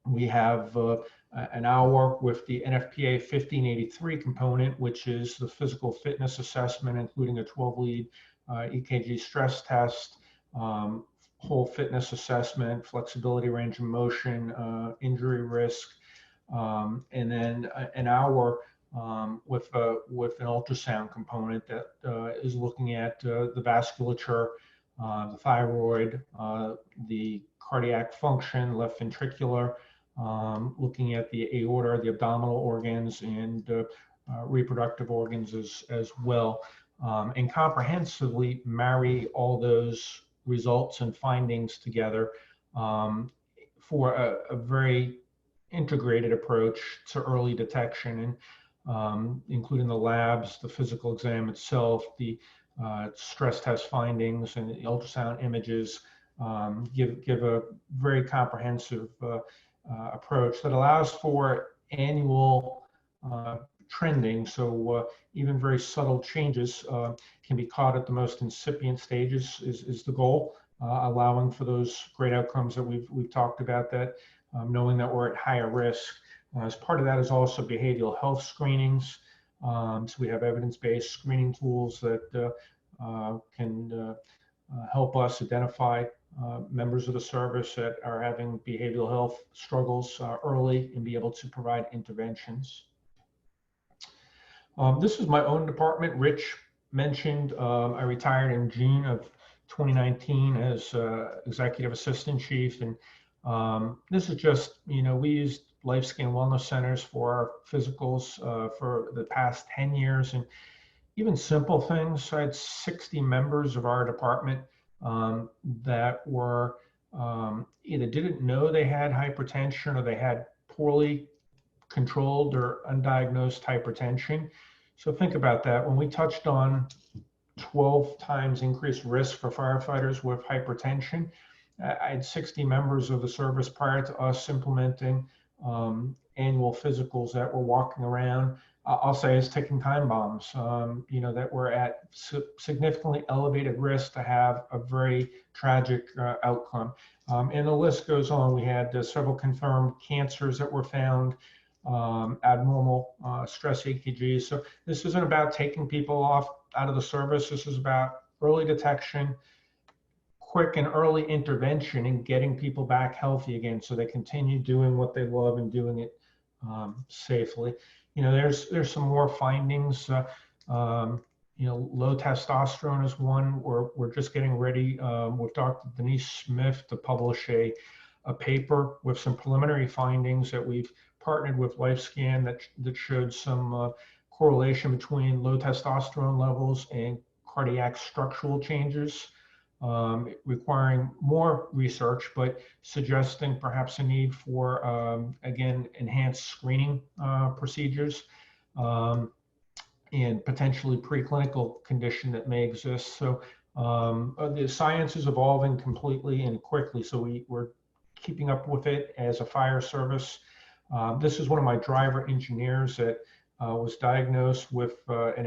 we have an hour with the NFPA 1583 component, which is the physical fitness assessment, including a 12-lead EKG stress test, whole fitness assessment, flexibility, range of motion, injury risk, and then an hour with an ultrasound component that is looking at the vasculature, the thyroid, the cardiac function, left ventricular, looking at the aorta, the abdominal organs, and reproductive organs as well, and comprehensively marry all those results and findings together for a very integrated approach to early detection. including the labs, the physical exam itself, the stress test findings, and the ultrasound images. Give a very comprehensive approach that allows for annual trending. So even very subtle changes can be caught at the most incipient stages is the goal, allowing for those great outcomes that we've talked about, that knowing that we're at higher risk. As part of that is also behavioral health screenings. So we have evidence-based screening tools that can help us identify members of the service that are having behavioral health struggles early and be able to provide interventions. This is my own department. Rich mentioned I retired in June of 2019 as executive assistant chief, and this is just, we used LifeScan wellness centers for our physicals for the past 10 years, and even simple things. I had 60 members of our department that were either didn't know they had hypertension or they had poorly controlled or undiagnosed hypertension. So think about that. When we touched on 12 times increased risk for firefighters with hypertension, I had 60 members of the service prior to us implementing annual physicals that were walking around, I'll say, as ticking time bombs, that were at significantly elevated risk to have a very tragic outcome. And the list goes on. We had several confirmed cancers that were found, abnormal stress EKGs. So this isn't about taking people out of the service. This is about early detection, quick and early intervention, and getting people back healthy again so they continue doing what they love and doing it safely. There's some more findings. Low testosterone is one. We're just getting ready with Dr. Denise Smith to publish a paper with some preliminary findings that we've partnered with LifeScan that showed some correlation between low testosterone levels and cardiac structural changes, requiring more research, but suggesting perhaps a need for, again, enhanced screening procedures and potentially preclinical condition that may exist. So the science is evolving completely and quickly, so we're keeping up with it as a fire service. This is one of my driver engineers that was diagnosed with an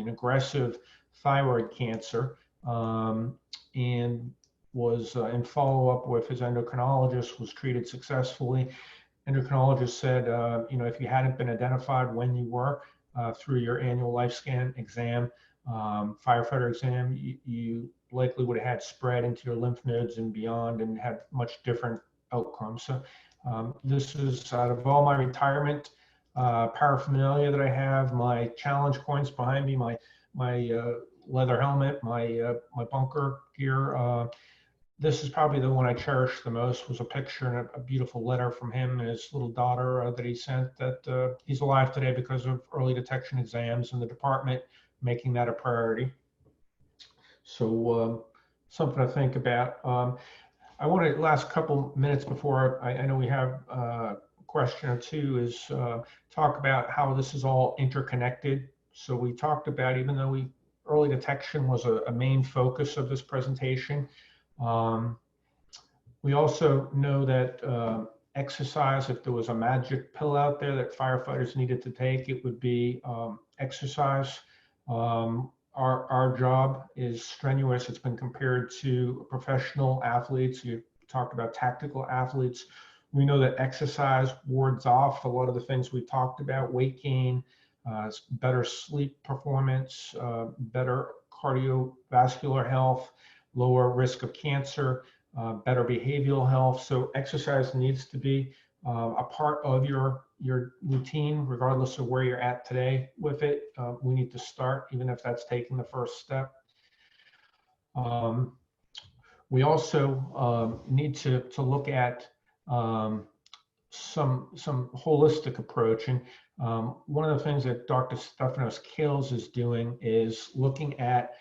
aggressive thyroid cancer, and was in follow-up with his endocrinologist, was treated successfully. Endocrinologist said, if you hadn't been identified when you were through your annual LifeScan exam, firefighter exam, you likely would have had spread into your lymph nodes and beyond and had much different outcomes. So this is out of all my retirement paraphernalia that I have, my challenge points behind me, my leather helmet, my bunker gear. This is probably the one I cherish the most, was a picture and a beautiful letter from him and his little daughter that he sent, that he's alive today because of early detection exams and the department making that a priority. So something to think about. I want to, last couple minutes before I know we have a question or two, is talk about how this is all interconnected. So we talked about, even though early detection was a main focus of this presentation, we also know that exercise, if there was a magic pill out there that firefighters needed to take, it would be exercise. Our job is strenuous. It's been compared to professional athletes. You talked about tactical athletes. We know that exercise wards off a lot of the things we talked about: weight gain, better sleep performance, better cardiovascular health, lower risk of cancer, better behavioral health. So exercise needs to be a part of your routine, regardless of where you're at today with it. We need to start, even if that's taking the first step. We also need to look at some holistic approach. And one of the things that Dr. Stefanos Kills is doing is looking at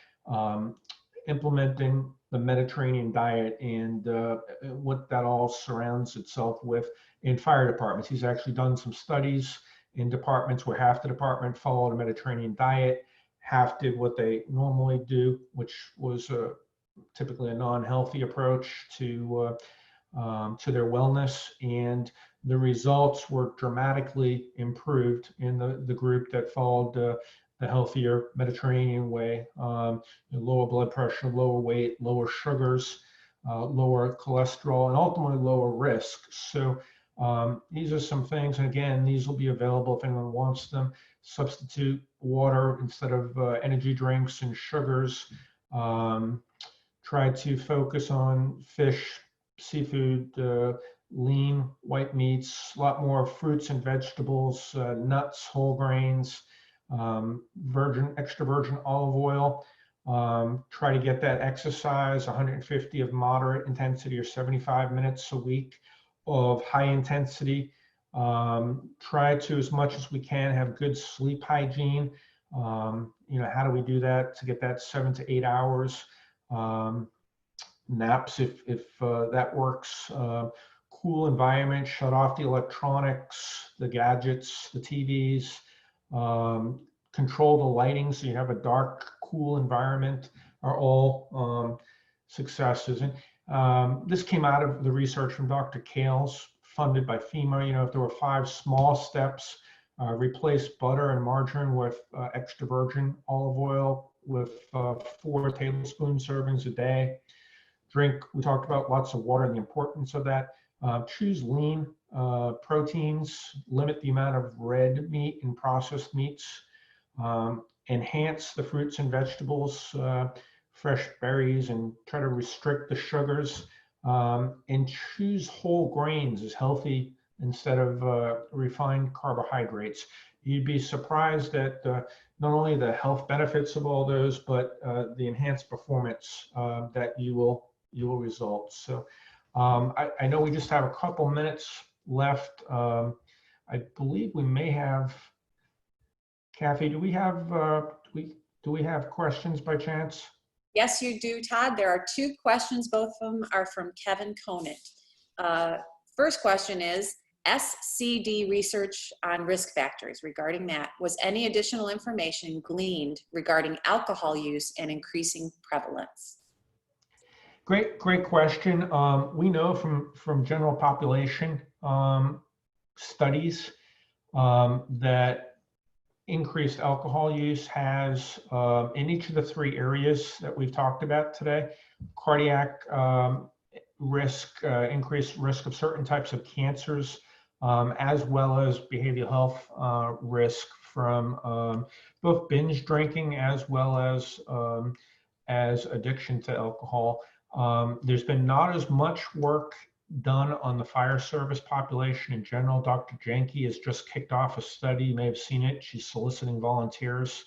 implementing the Mediterranean diet and what that all surrounds itself with in fire departments. He's actually done some studies in departments where half the department followed a Mediterranean diet, half did what they normally do, which was typically a non-healthy approach to their wellness, and the results were dramatically improved in the group that followed the healthier Mediterranean way. Lower blood pressure, lower weight, lower sugars, lower cholesterol, and ultimately lower risk. So these are some things, and again, these will be available if anyone wants them. Substitute water instead of energy drinks and sugars. Try to focus on fish, seafood, lean white meats, a lot more fruits and vegetables, nuts, whole grains, extra virgin olive oil. Try to get that exercise, 150 of moderate intensity or 75 minutes a week of high intensity. Try to, as much as we can, have good sleep hygiene. How do we do that to get that 7 to 8 hours? Naps if that works. Cool environment, shut off the electronics, the gadgets, the TVs, control the lighting so you have a dark, cool environment are all successes. And this came out of the research from Dr. Kales, funded by FEMA. If there were 5 small steps, replace butter and margarine with extra virgin olive oil with 4 tablespoon servings a day. Drink, we talked about lots of water and the importance of that. Choose lean proteins, limit the amount of red meat and processed meats, enhance the fruits and vegetables, fresh berries, and try to restrict the sugars, and choose whole grains as healthy instead of refined carbohydrates. You'd be surprised at not only the health benefits of all those, but the enhanced performance that you will result. So I know we just have a couple minutes left. I believe we may have, Kathy, do we have questions by chance? Yes, you do, Todd. There are 2 questions. Both of them are from Kevin Conant. First question is, SCD research on risk factors regarding that. Was any additional information gleaned regarding alcohol use and increasing prevalence? Great question. We know from general population studies that increased alcohol use has, in each of the 3 areas that we've talked about today, cardiac risk, increased risk of certain types of cancers, as well as behavioral health risk from both binge drinking as well as addiction to alcohol. There's been not as much work done on the fire service population in general. Dr. Jenke has just kicked off a study. You may have seen it. She's soliciting volunteers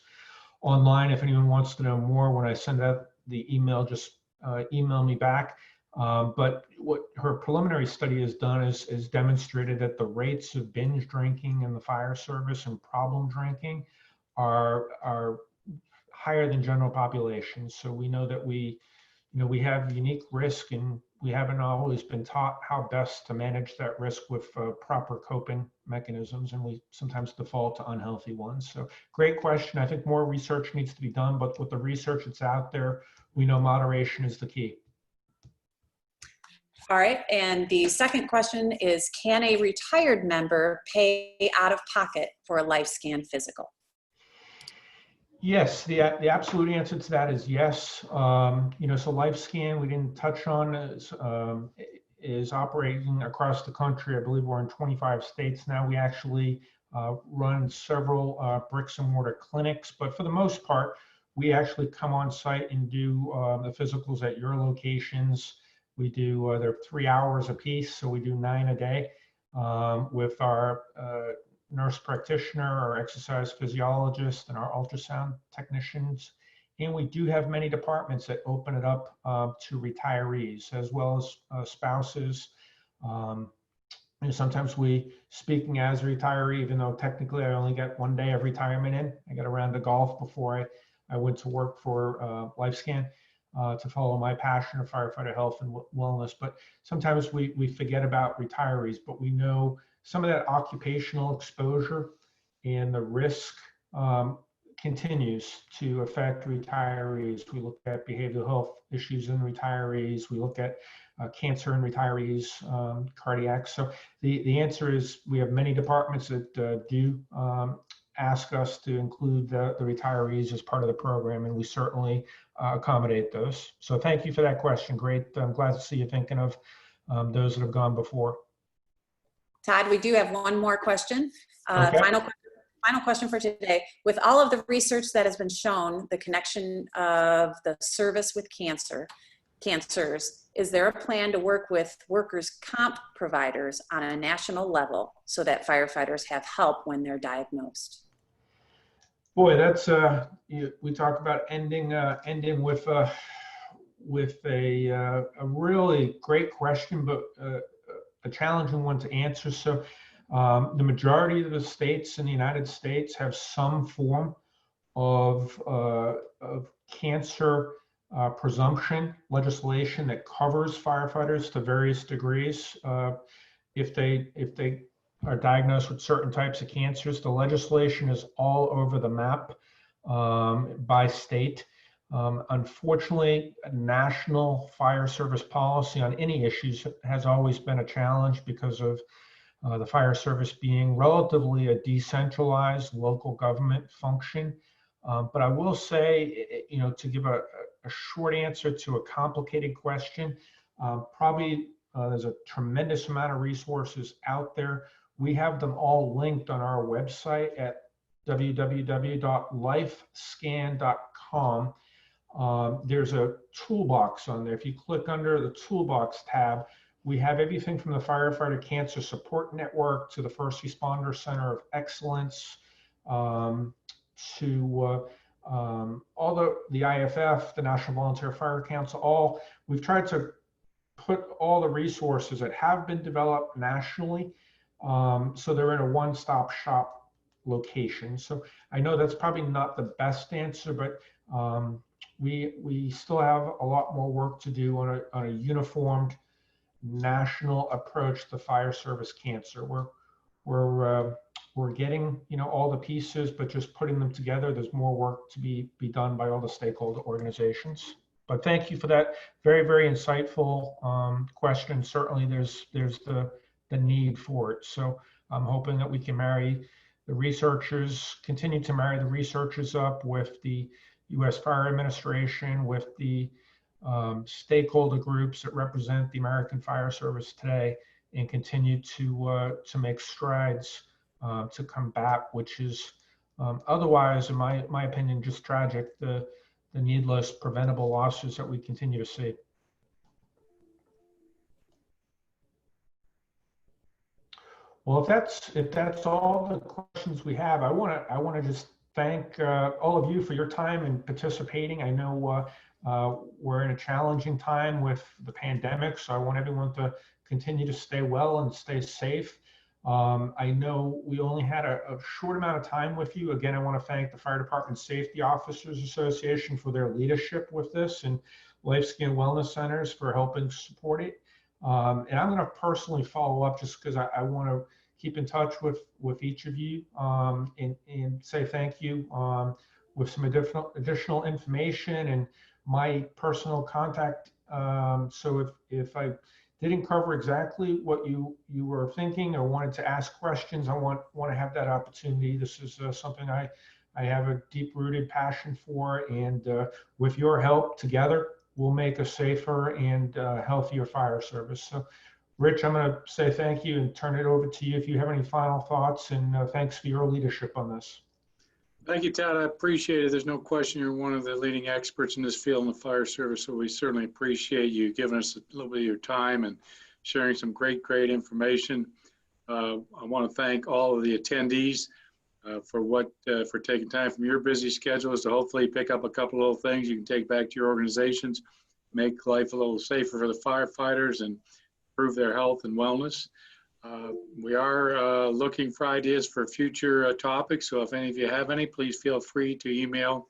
online. If anyone wants to know more, when I send out the email, just email me back. But what her preliminary study has done is demonstrated that the rates of binge drinking in the fire service and problem drinking are higher than general population. So we know that we have unique risk, and we haven't always been taught how best to manage that risk with proper coping mechanisms, and we sometimes default to unhealthy ones. So great question. I think more research needs to be done, but with the research that's out there, we know moderation is the key. All right, and the second question is, can a retired member pay out of pocket for a LifeScan physical? Yes, the absolute answer to that is yes. So LifeScan, we didn't touch on, is operating across the country. I believe we're in 25 states now. We actually run several bricks and mortar clinics, but for the most part, we actually come on site and do the physicals at your locations. We do, they're 3 hours a piece, so we do 9 a day with our nurse practitioner, our exercise physiologist, and our ultrasound technicians. And we do have many departments that open it up to retirees as well as spouses. And sometimes speaking as a retiree, even though technically I only get 1 day of retirement in, I got a round of golf before I went to work for LifeScan. to follow my passion of firefighter health and wellness. But sometimes we forget about retirees, but we know some of that occupational exposure and the risk continues to affect retirees. We look at behavioral health issues in retirees. We look at cancer in retirees, cardiac. So the answer is we have many departments that do ask us to include the retirees as part of the program, and we certainly accommodate those. So thank you for that question. Great. I'm glad to see you thinking of those that have gone before. Todd, we do have one more question. Okay. Final question for today. With all of the research that has been shown, the connection of the service with cancers, is there a plan to work with workers' comp providers on a national level so that firefighters have help when they're diagnosed? Boy, that's we talk about ending with a really great question, but a challenging one to answer. So the majority of the states in the United States have some form of cancer presumption legislation that covers firefighters to various degrees. If they are diagnosed with certain types of cancers, the legislation is all over the map by state. Unfortunately, national fire service policy on any issues has always been a challenge because of the fire service being relatively a decentralized local government function. But I will say, to give a short answer to a complicated question, probably there's a tremendous amount of resources out there. We have them all linked on our website at www.lifescan.com. There's a toolbox on there. If you click under the toolbox tab, we have everything from the Firefighter Cancer Support Network to the First Responder Center of Excellence, to all the IFF, the National Volunteer Fire Council. We've tried to put all the resources that have been developed nationally, so they're in a one-stop shop location. So I know that's probably not the best answer, but we still have a lot more work to do on a uniformed national approach to fire service cancer. We're getting all the pieces, but just putting them together, there's more work to be done by all the stakeholder organizations. But thank you for that very, very insightful question. Certainly there's the need for it. So I'm hoping that we can continue to marry the researchers up with the U.S. Fire Administration, with the stakeholder groups that represent the American Fire Service today, and continue to make strides to combat, which is otherwise, in my opinion, just tragic, the needless preventable losses that we continue to see. Well, if that's all the questions we have, I want to just thank all of you for your time and participating. I know we're in a challenging time with the pandemic, so I want everyone to continue to stay well and stay safe. I know we only had a short amount of time with you. Again, I want to thank the Fire Department Safety Officers Association for their leadership with this, and LifeScan Wellness Centers for helping support it. And I'm going to personally follow up just because I want to keep in touch with each of you and say thank you with some additional information and my personal contact. So if I didn't cover exactly what you were thinking or wanted to ask questions, I want to have that opportunity. This is something I have a deep-rooted passion for, and with your help together, we'll make a safer and healthier fire service. So, Rich, I'm going to say thank you and turn it over to you if you have any final thoughts, and thanks for your leadership on this. Thank you, Todd. I appreciate it. There's no question you're one of the leading experts in this field in the fire service, so we certainly appreciate you giving us a little bit of your time and sharing some great information. I want to thank all of the attendees for taking time from your busy schedules to hopefully pick up a couple of little things you can take back to your organizations, make life a little safer for the firefighters and improve their health and wellness. We are looking for ideas for future topics, so if any of you have any, please feel free to email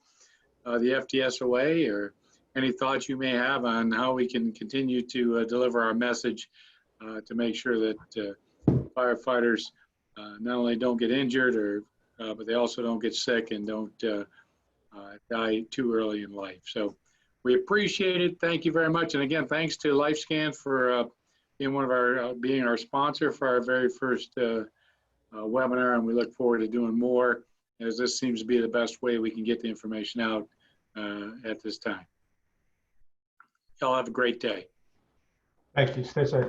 the FDSOA or any thoughts you may have on how we can continue to deliver our message to make sure that firefighters not only don't get injured, or but they also don't get sick and don't die too early in life. So we appreciate it. Thank you very much. And again, thanks to LifeScan for being our sponsor for our very first webinar, and we look forward to doing more, as this seems to be the best way we can get the information out at this time. Y'all have a great day. Thank you. Stay safe.